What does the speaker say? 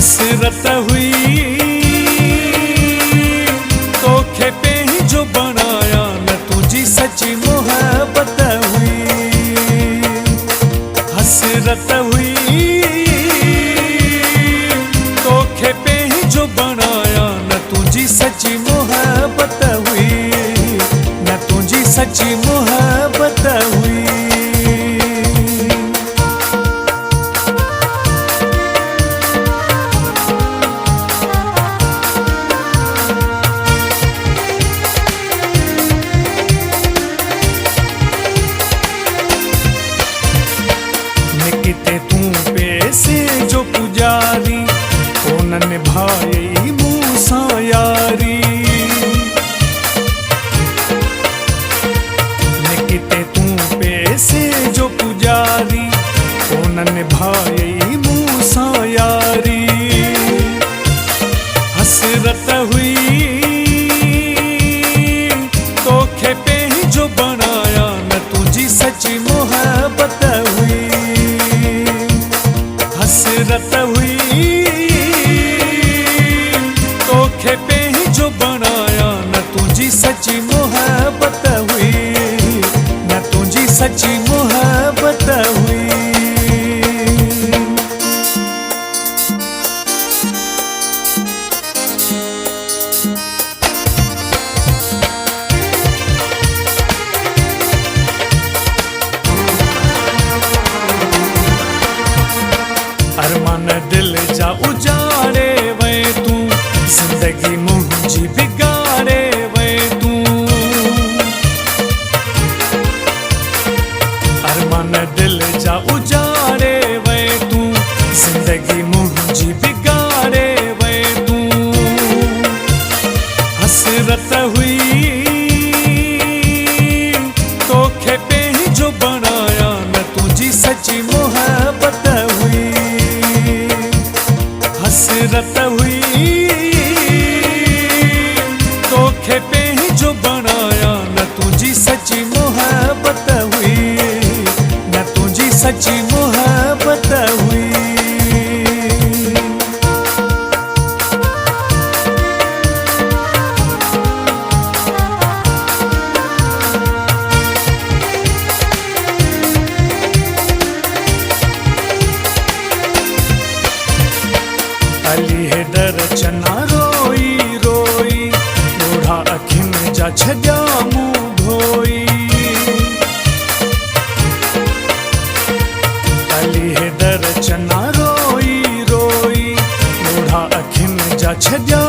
हसरत हुई तोखे पे ही जो बनाया न तुझी सच्ची मोहब्बत हुई। हसरत हुई तोखे पे ही जो बनाया न तुझी सच्ची मोहब्बत हुई, न तुझी सच्ची मोहब्बत हुई। किते तू पैसे जो पुजारी कोन निभाई मूसा यारी। किते तू पैसे जो पुजारी कोन निभाई मूसा यारी। हसरत हुई तोखे पे ही जो बनाया न तुझी सच्ची मोहब्बत हुई। हसरत हुई तोखे पे ही जो बनाया न तुझी सच्ची मोहब्बत हुई, न तुझी सच्ची मोहब्बत हुई। अरमान दिल जा उजाड़े वे तू, जिंदगी मुंहिंजी बिगाड़े वे तू। अरमान दिल जा उजाड़े वे तू, जिंदगी मुंहिंजी बिगाड़े वे तू। हसरत हुई तोखे पे ही जो बनाया न तुझी सच्ची मोहब्बत हुई। हसरत हुई तोखे पे ही जो बनाया न तुझी सच्ची मोहब्बत हुई, न तुझी सच्ची मोहब्बत हुई। अली हैदर चना रोई रोई, बूढ़ा अखिन जा छॾिया मुंहुं धोई। अली हैदर चना रोई रोई, बूढ़ा अखिन जा छॾिया